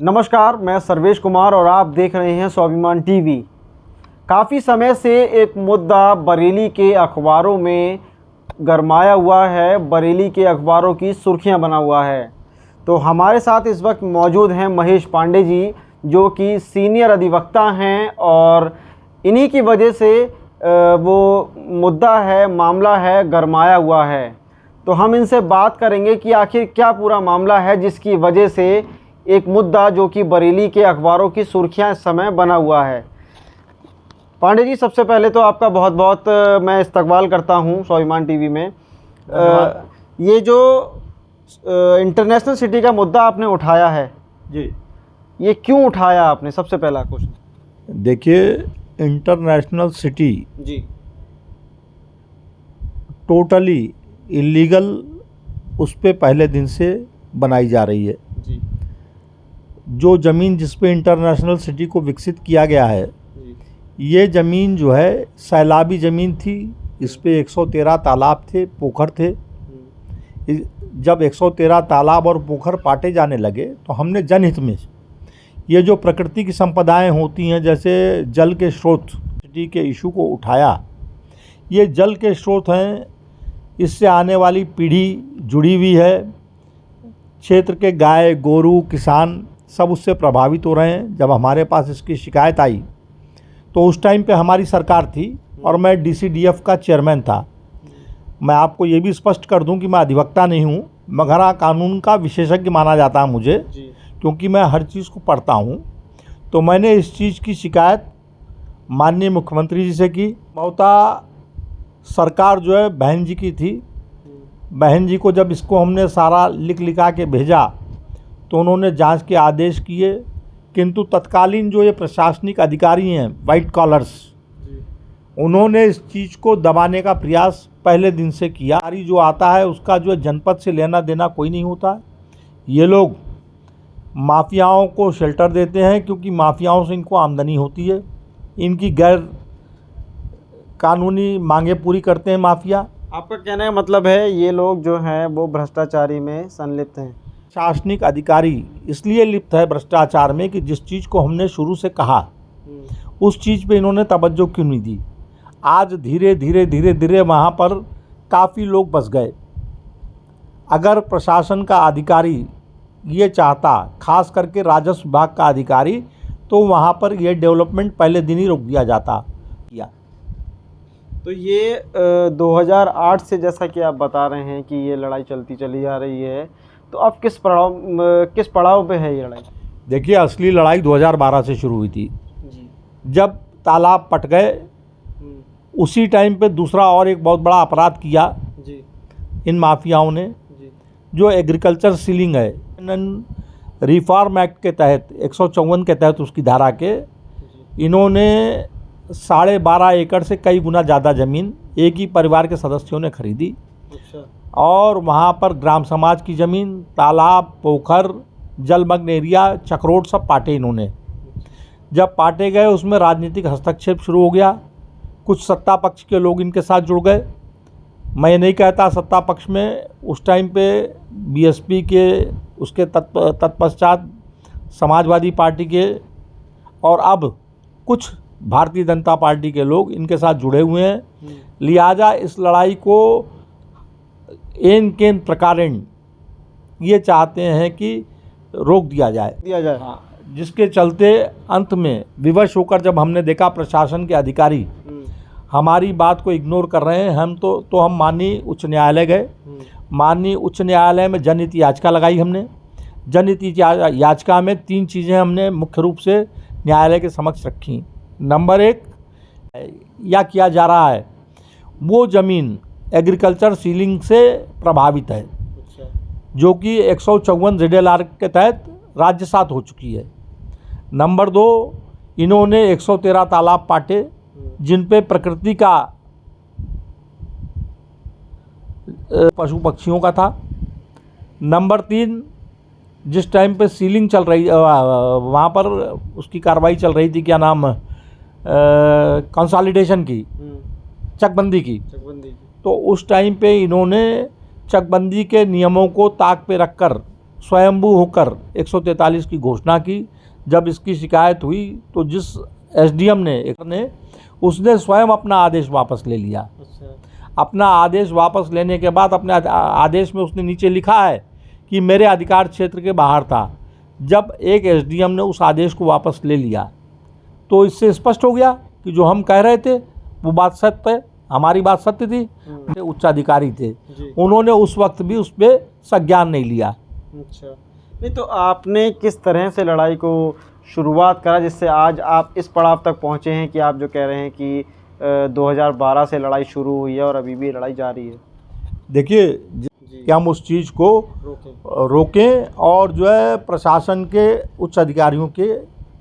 नमस्कार, मैं सर्वेश कुमार और आप देख रहे हैं स्वाभिमान टीवी। काफ़ी समय से एक मुद्दा बरेली के अखबारों में गरमाया हुआ है, बरेली के अखबारों की सुर्खियां बना हुआ है। तो हमारे साथ इस वक्त मौजूद हैं महेश पांडे जी, जो कि सीनियर अधिवक्ता हैं और इन्हीं की वजह से वो मुद्दा है, मामला है, गरमाया हुआ है। तो हम इनसे बात करेंगे कि आखिर क्या पूरा मामला है जिसकी वजह से एक मुद्दा जो कि बरेली के अखबारों की सुर्खियां इस समय बना हुआ है। पांडे जी, सबसे पहले तो आपका बहुत बहुत मैं इस्तकबाल करता हूं स्वाभिमान टीवी में। ये जो इंटरनेशनल सिटी का मुद्दा आपने उठाया है जी, ये क्यों उठाया आपने? सबसे पहला क्वेश्चन। देखिए, इंटरनेशनल सिटी जी टोटली इलीगल उस पे पहले दिन से बनाई जा रही है। जी जो ज़मीन जिस पे इंटरनेशनल सिटी को विकसित किया गया है, जी ये ज़मीन जो है सैलाबी ज़मीन थी। इस पे 113 तालाब थे, पोखर थे। जब 113 तालाब और पोखर पाटे जाने लगे तो हमने जनहित में ये जो प्रकृति की संपदाएं होती हैं, जैसे जल के स्रोत, सिटी के इशू को उठाया। ये जल के स्रोत हैं, इससे आने वाली पीढ़ी जुड़ी हुई है। क्षेत्र के गाय गोरू किसान सब उससे प्रभावित हो रहे हैं। जब हमारे पास इसकी शिकायत आई तो उस टाइम पे हमारी सरकार थी और मैं DCDF का चेयरमैन था। मैं आपको ये भी स्पष्ट कर दूं कि मैं अधिवक्ता नहीं हूं, मगर हाँ कानून का विशेषज्ञ माना जाता है मुझे, क्योंकि मैं हर चीज़ को पढ़ता हूं। तो मैंने इस चीज़ की शिकायत माननीय मुख्यमंत्री जी से की। ममता सरकार जो है बहन जी की थी। बहन जी को जब इसको हमने सारा लिखा के भेजा तो उन्होंने जांच के आदेश किए, किंतु तत्कालीन जो ये प्रशासनिक अधिकारी हैं, वाइट कॉलर्स, उन्होंने इस चीज़ को दबाने का प्रयास पहले दिन से किया। जो आता है उसका जो जनपद से लेना देना कोई नहीं होता। ये लोग माफियाओं को शेल्टर देते हैं क्योंकि माफियाओं से इनको आमदनी होती है। इनकी गैर कानूनी मांगे पूरी करते हैं माफिया। आपका कहने का मतलब है ये लोग जो हैं वो भ्रष्टाचारी में संलिप्त हैं। प्रशासनिक अधिकारी इसलिए लिप्त है भ्रष्टाचार में कि जिस चीज़ को हमने शुरू से कहा उस चीज़ पे इन्होंने तवज्जो क्यों नहीं दी। आज धीरे धीरे वहाँ पर काफ़ी लोग बस गए। अगर प्रशासन का अधिकारी ये चाहता, खास करके राजस्व विभाग का अधिकारी, तो वहाँ पर ये डेवलपमेंट पहले दिन ही रोक दिया जाता। तो ये 2008 से जैसा कि आप बता रहे हैं कि ये लड़ाई चलती चली आ रही है, तो अब किस पड़ाव पे है ये लड़ाई? देखिए, असली लड़ाई 2012 से शुरू हुई थी जी। जब तालाब पट गए। उसी टाइम पे दूसरा और एक बहुत बड़ा अपराध किया जी इन माफियाओं ने, जी जो एग्रीकल्चर सीलिंग है। रिफॉर्म एक्ट के तहत 154 के तहत उसकी धारा के इन्होंने 12.5 एकड़ से कई गुना ज़्यादा ज़मीन एक ही परिवार के सदस्यों ने खरीदी। अच्छा। और वहाँ पर ग्राम समाज की ज़मीन, तालाब, पोखर, जलमग्न एरिया, चक्रोट सब पाटे इन्होंने। जब पाटे गए उसमें राजनीतिक हस्तक्षेप शुरू हो गया। कुछ सत्ता पक्ष के लोग इनके साथ जुड़ गए। मैं नहीं कहता सत्ता पक्ष में, उस टाइम पे BSP के, उसके तत्पश्चात समाजवादी पार्टी के और अब कुछ भारतीय जनता पार्टी के लोग इनके साथ जुड़े हुए हैं। लिहाजा इस लड़ाई को एन केन प्रकारेण ये चाहते हैं कि रोक दिया जाए। हाँ, जिसके चलते अंत में विवश होकर जब हमने देखा प्रशासन के अधिकारी हमारी बात को इग्नोर कर रहे हैं, हम माननीय उच्च न्यायालय गए। माननीय उच्च न्यायालय में जनहित याचिका लगाई हमने। जनहित याचिका में 3 चीज़ें हमने मुख्य रूप से न्यायालय के समक्ष रखी। नंबर 1, या किया जा रहा है वो ज़मीन एग्रीकल्चर सीलिंग से प्रभावित है। अच्छा। जो कि 154 ZLR के तहत राज्य सात हो चुकी है। नंबर 2, इन्होंने 113 तालाब पाटे जिन पे प्रकृति का पशु पक्षियों का था। नंबर 3, जिस टाइम पे सीलिंग चल रही, वहाँ पर उसकी कार्रवाई चल रही थी, क्या नाम, कंसोलिडेशन की, चकबंदी की, तो उस टाइम पे इन्होंने चकबंदी के नियमों को ताक पे रखकर स्वयंभू होकर 143 की घोषणा की। जब इसकी शिकायत हुई तो जिस एसडीएम ने उसने स्वयं अपना आदेश वापस ले लिया। अपना आदेश वापस लेने के बाद अपने आदेश में उसने नीचे लिखा है कि मेरे अधिकार क्षेत्र के बाहर था। जब एक एसडीएम ने उस आदेश को वापस ले लिया तो इससे स्पष्ट हो गया कि जो हम कह रहे थे वो बात सत्य है, हमारी बात सत्य थी। उच्चाधिकारी थे, उन्होंने उस वक्त भी उस पर संज्ञान नहीं लिया। अच्छा, नहीं तो आपने किस तरह से लड़ाई को शुरुआत करा जिससे आज आप इस पड़ाव तक पहुंचे हैं कि आप जो कह रहे हैं कि 2012 से लड़ाई शुरू हुई है और अभी भी लड़ाई जारी है? देखिए कि हम उस चीज़ को रोकें और जो है प्रशासन के उच्च अधिकारियों के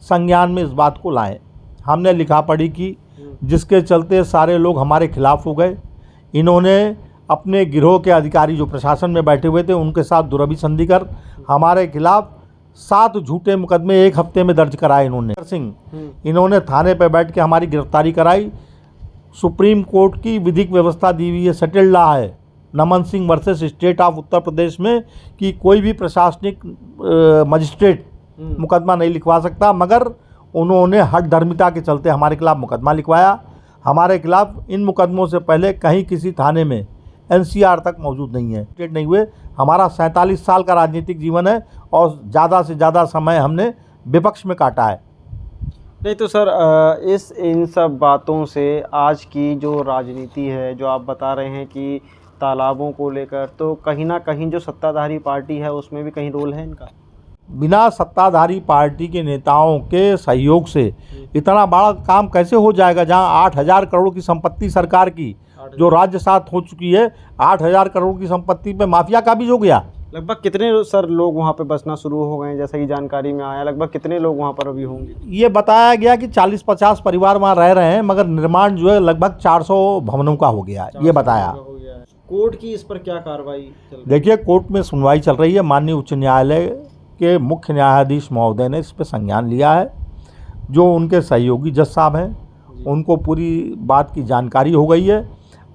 संज्ञान में इस बात को लाएं। हमने लिखा पढ़ी की, जिसके चलते सारे लोग हमारे खिलाफ हो गए। इन्होंने अपने गिरोह के अधिकारी जो प्रशासन में बैठे हुए थे उनके साथ दुरभिसंधि कर हमारे खिलाफ 7 झूठे मुकदमे एक हफ्ते में दर्ज कराए। इन्होंने थाने पर बैठ के हमारी गिरफ्तारी कराई। सुप्रीम कोर्ट की विधिक व्यवस्था दी हुई है, सेटल्ड लॉ है नमन Singh versus state of Uttar Pradesh में कि कोई भी प्रशासनिक मजिस्ट्रेट मुकदमा नहीं लिखवा सकता, मगर उन्होंने हठधर्मिता के चलते हमारे खिलाफ मुकदमा लिखवाया। हमारे खिलाफ इन मुकदमों से पहले कहीं किसी थाने में एनसीआर तक मौजूद नहीं है, नहीं हुए। हमारा 47 साल का राजनीतिक जीवन है और ज़्यादा से ज़्यादा समय हमने विपक्ष में काटा है। नहीं तो सर, इन सब बातों से आज की जो राजनीति है, जो आप बता रहे हैं कि तालाबों को लेकर, तो कहीं ना कहीं जो सत्ताधारी पार्टी है उसमें भी कहीं रोल है इनका? बिना सत्ताधारी पार्टी के नेताओं के सहयोग से इतना बड़ा काम कैसे हो जाएगा? जहां 8,000 करोड़ की संपत्ति सरकार की जो राज्य साथ हो चुकी है, 8,000 करोड़ की संपत्ति पे माफिया का बीज हो गया। लगभग कितने सर लोग वहां पे बसना शुरू हो गए हैं? जैसा कि जानकारी में आया, लगभग कितने लोग वहां पर अभी होंगे? ये बताया गया कि 40-50 परिवार वहाँ रह रहे हैं, मगर निर्माण जो है लगभग 400 भवनों का हो गया, ये बताया। कोर्ट की इस पर क्या कार्रवाई? देखिए, कोर्ट में सुनवाई चल रही है। माननीय उच्च न्यायालय के मुख्य न्यायाधीश महोदय ने इस पर संज्ञान लिया है। जो उनके सहयोगी जज साहब हैं उनको पूरी बात की जानकारी हो गई है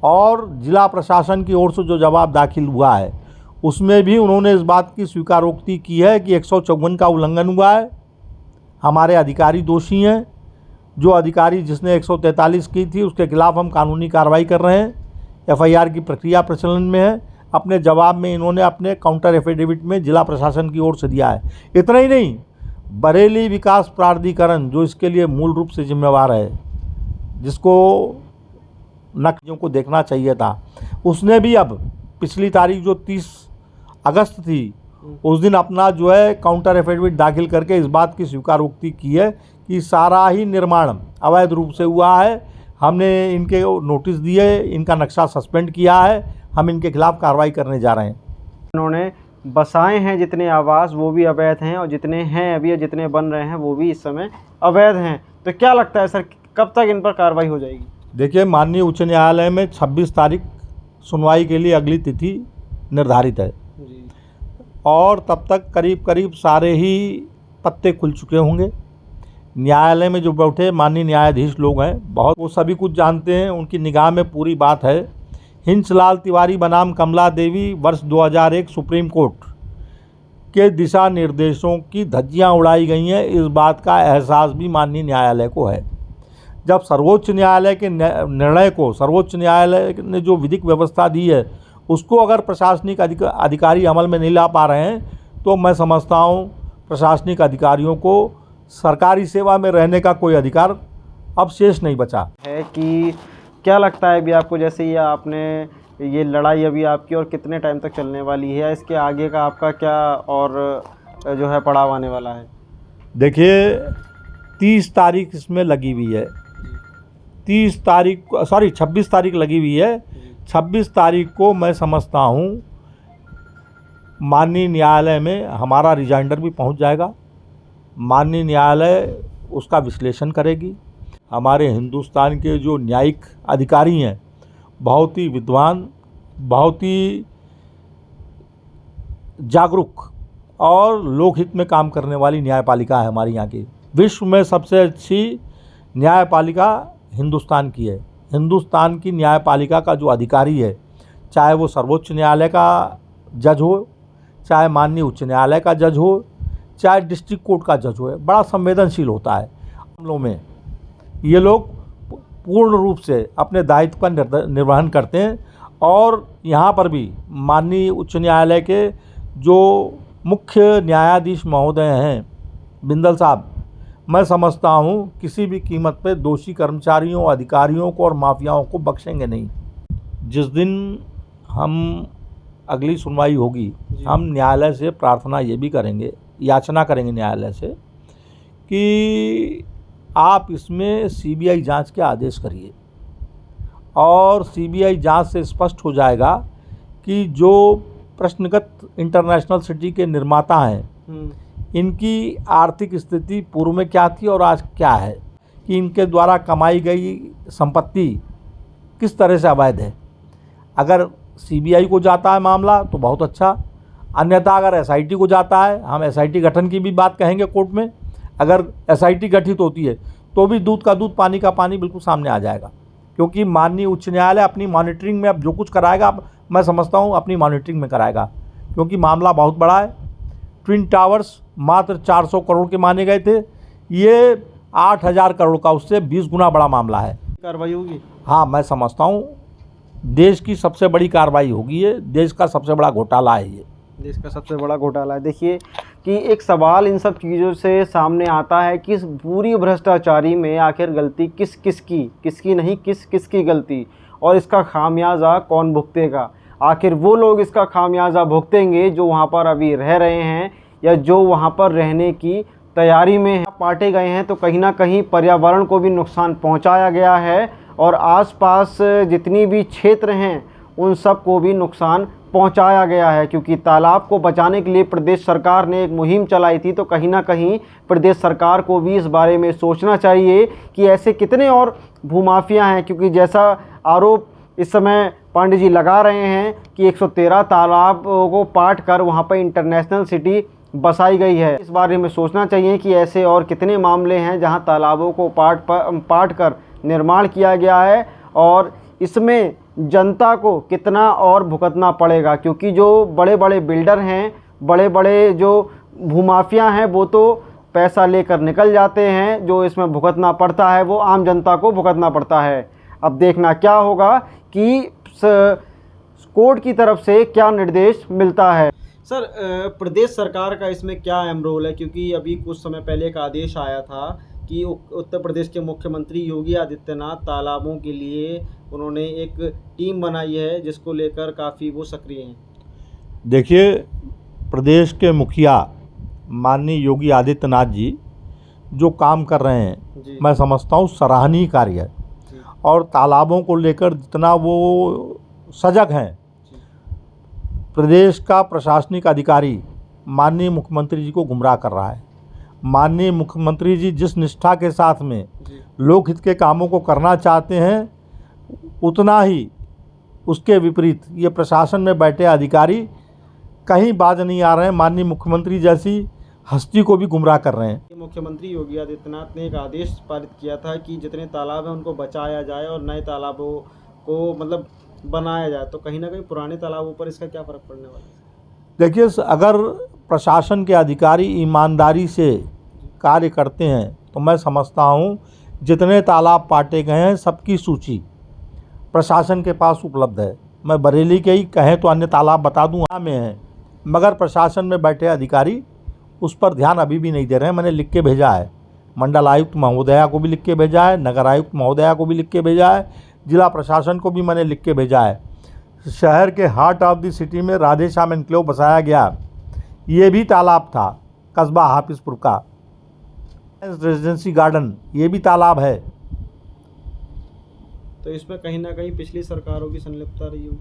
और जिला प्रशासन की ओर से जो जवाब दाखिल हुआ है उसमें भी उन्होंने इस बात की स्वीकारोक्ति की है कि 154 का उल्लंघन हुआ है, हमारे अधिकारी दोषी हैं। जो अधिकारी जिसने 143 की थी उसके खिलाफ हम कानूनी कार्रवाई कर रहे हैं। एफआईआर की प्रक्रिया प्रचलन में है। अपने जवाब में इन्होंने अपने काउंटर एफिडेविट में जिला प्रशासन की ओर से दिया है। इतना ही नहीं, बरेली विकास प्राधिकरण जो इसके लिए मूल रूप से जिम्मेवार है, जिसको नक्शों को देखना चाहिए था, उसने भी अब पिछली तारीख जो 30 अगस्त थी उस दिन अपना जो है काउंटर एफिडेविट दाखिल करके इस बात की स्वीकारोक्ति की है कि सारा ही निर्माण अवैध रूप से हुआ है। हमने इनके नोटिस दिए, इनका नक्शा सस्पेंड किया है, हम इनके खिलाफ कार्रवाई करने जा रहे हैं। इन्होंने बसाए हैं जितने आवास वो भी अवैध हैं और जितने हैं अभी जितने बन रहे हैं वो भी इस समय अवैध हैं। तो क्या लगता है सर, कब तक इन पर कार्रवाई हो जाएगी? देखिए, माननीय उच्च न्यायालय में 26 तारीख सुनवाई के लिए अगली तिथि निर्धारित है जी। और तब तक करीब करीब सारे ही पत्ते खुल चुके होंगे। न्यायालय में जो बैठे माननीय न्यायाधीश लोग हैं, बहुत वो सभी कुछ जानते हैं, उनकी निगाह में पूरी बात है। हिंसलाल तिवारी बनाम कमला देवी वर्ष 2001 सुप्रीम कोर्ट के दिशा निर्देशों की धज्जियां उड़ाई गई हैं, इस बात का एहसास भी माननीय न्यायालय को है। जब सर्वोच्च न्यायालय के निर्णय को, सर्वोच्च न्यायालय ने जो विधिक व्यवस्था दी है उसको अगर प्रशासनिक अधिकारी अमल में नहीं ला पा रहे हैं, तो मैं समझता हूँ प्रशासनिक अधिकारियों को सरकारी सेवा में रहने का कोई अधिकार अब शेष नहीं बचा है। कि क्या लगता है अभी आपको, जैसे ये आपने ये लड़ाई अभी आपकी और कितने टाइम तक चलने वाली है, इसके आगे का आपका क्या और जो है पड़ाव आने वाला है? देखिए, 30 तारीख इसमें लगी हुई है, 26 तारीख लगी हुई है। 26 तारीख को मैं समझता हूँ माननीय न्यायालय में हमारा रिजाइंडर भी पहुँच जाएगा। माननीय न्यायालय उसका विश्लेषण करेगी। हमारे हिंदुस्तान के जो न्यायिक अधिकारी हैं बहुत ही विद्वान, बहुत ही जागरूक और लोकहित में काम करने वाली न्यायपालिका है हमारी यहाँ की। विश्व में सबसे अच्छी न्यायपालिका हिंदुस्तान की है। हिंदुस्तान की न्यायपालिका का जो अधिकारी है, चाहे वो सर्वोच्च न्यायालय का जज हो, चाहे माननीय उच्च न्यायालय का जज हो, चाहे डिस्ट्रिक्ट कोर्ट का जज हो, बड़ा संवेदनशील होता है। मामलों में ये लोग पूर्ण रूप से अपने दायित्व का निर्वहन करते हैं। और यहाँ पर भी माननीय उच्च न्यायालय के जो मुख्य न्यायाधीश महोदय हैं बिंदल साहब, मैं समझता हूँ किसी भी कीमत पे दोषी कर्मचारियों, अधिकारियों को और माफियाओं को बख्शेंगे नहीं। जिस दिन हम अगली सुनवाई होगी, हम न्यायालय से प्रार्थना ये भी करेंगे, याचना करेंगे न्यायालय से कि आप इसमें सीबीआई जांच के आदेश करिए। और सीबीआई जांच से स्पष्ट हो जाएगा कि जो प्रश्नगत इंटरनेशनल सिटी के निर्माता हैं, इनकी आर्थिक स्थिति पूर्व में क्या थी और आज क्या है, कि इनके द्वारा कमाई गई संपत्ति किस तरह से अवैध है। अगर सीबीआई को जाता है मामला तो बहुत अच्छा, अन्यथा अगर एसआईटी को जाता है, हम एसआईटी गठन की भी बात कहेंगे कोर्ट में। अगर एसआईटी गठित होती है तो भी दूध का दूध, पानी का पानी बिल्कुल सामने आ जाएगा। क्योंकि माननीय उच्च न्यायालय अपनी मॉनिटरिंग में अब जो कुछ कराएगा, मैं समझता हूँ अपनी मॉनिटरिंग में कराएगा, क्योंकि मामला बहुत बड़ा है। ट्विन टावर्स मात्र 400 करोड़ के माने गए थे, ये 8000 करोड़ का उससे 20 गुना बड़ा मामला है। कार्रवाई होगी? हाँ, मैं समझता हूँ देश की सबसे बड़ी कार्रवाई होगी। ये देश का सबसे बड़ा घोटाला है, ये देश का सबसे बड़ा घोटाला है। देखिए कि एक सवाल इन सब चीज़ों से सामने आता है कि इस पूरी भ्रष्टाचारी में आखिर गलती किसकी नहीं, किसकी गलती, और इसका खामियाजा कौन भुगतेगा। आखिर वो लोग इसका खामियाजा भुगतेंगे जो वहाँ पर अभी रह रहे हैं या जो वहाँ पर रहने की तैयारी में हैं। पाटे गए हैं तो कहीं ना कहीं पर्यावरण को भी नुकसान पहुँचाया गया है और आसपास जितनी भी क्षेत्र हैं उन सब को भी नुकसान पहुंचाया गया है। क्योंकि तालाब को बचाने के लिए प्रदेश सरकार ने एक मुहिम चलाई थी, तो कहीं ना कहीं प्रदेश सरकार को भी इस बारे में सोचना चाहिए कि ऐसे कितने और भूमाफिया हैं। क्योंकि जैसा आरोप इस समय पांडे जी लगा रहे हैं कि 113 तालाब को पाट कर वहाँ पर इंटरनेशनल सिटी बसाई गई है। इस बारे में सोचना चाहिए कि ऐसे और कितने मामले हैं जहाँ तालाबों को पाट कर निर्माण किया गया है और इसमें जनता को कितना और भुगतना पड़ेगा। क्योंकि जो बड़े बड़े बिल्डर हैं, बड़े बड़े जो भूमाफिया हैं, वो तो पैसा लेकर निकल जाते हैं, जो इसमें भुगतना पड़ता है वो आम जनता को भुगतना पड़ता है। अब देखना क्या होगा कि कोर्ट की तरफ से क्या निर्देश मिलता है। सर, प्रदेश सरकार का इसमें क्या अहम रोल है? क्योंकि अभी कुछ समय पहले एक आदेश आया था कि उत्तर प्रदेश के मुख्यमंत्री योगी आदित्यनाथ तालाबों के लिए उन्होंने एक टीम बनाई है जिसको लेकर काफ़ी वो सक्रिय हैं। देखिए, प्रदेश के मुखिया माननीय योगी आदित्यनाथ जी जो काम कर रहे हैं, मैं समझता हूँ सराहनीय कार्य है। और तालाबों को लेकर जितना वो सजग हैं, प्रदेश का प्रशासनिक अधिकारी माननीय मुख्यमंत्री जी को गुमराह कर रहा है। माननीय मुख्यमंत्री जी जिस निष्ठा के साथ में लोकहित के कामों को करना चाहते हैं, उतना ही उसके विपरीत ये प्रशासन में बैठे अधिकारी कहीं बाज नहीं आ रहे हैं। माननीय मुख्यमंत्री जैसी हस्ती को भी गुमराह कर रहे हैं। मुख्यमंत्री योगी आदित्यनाथ ने एक आदेश पारित किया था कि जितने तालाब हैं उनको बचाया जाए और नए तालाबों को मतलब बनाया जाए, तो कहीं ना कहीं पुराने तालाबों पर इसका क्या फ़र्क पड़ने वाला है? देखिए, अगर प्रशासन के अधिकारी ईमानदारी से कार्य करते हैं तो मैं समझता हूँ जितने तालाब पाटे गए हैं सबकी सूची प्रशासन के पास उपलब्ध है। मैं बरेली के ही कहें तो अन्य तालाब बता दूँ में हैं, मगर प्रशासन में बैठे अधिकारी उस पर ध्यान अभी भी नहीं दे रहे हैं। मैंने लिख के भेजा है, मंडल आयुक्त महोदया को भी लिख के भेजा है, नगर आयुक्त महोदया को भी लिख के भेजा है, जिला प्रशासन को भी मैंने लिख के भेजा है। शहर के हार्ट ऑफ द सिटी में राधेश्याम एन्क्लेव बसाया गया, ये भी तालाब था। कस्बा हाफिजपुर का रेजिडेंसी गार्डन, ये भी तालाब है। तो इसमें कहीं ना कहीं पिछली सरकारों की संलिप्तता रही होगी।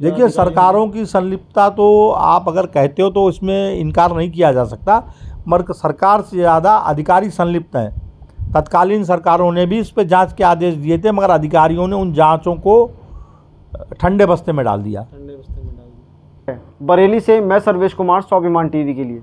देखिए, सरकारों की संलिप्तता तो आप अगर कहते हो तो इसमें इनकार नहीं किया जा सकता, मगर सरकार से ज़्यादा अधिकारी संलिप्त हैं। तत्कालीन सरकारों ने भी इस पर जांच के आदेश दिए थे, मगर अधिकारियों ने उन जांचों को ठंडे बस्ते में डाल दिया। बरेली से मैं सर्वेश कुमार, स्वाभिमान टीवी के लिए।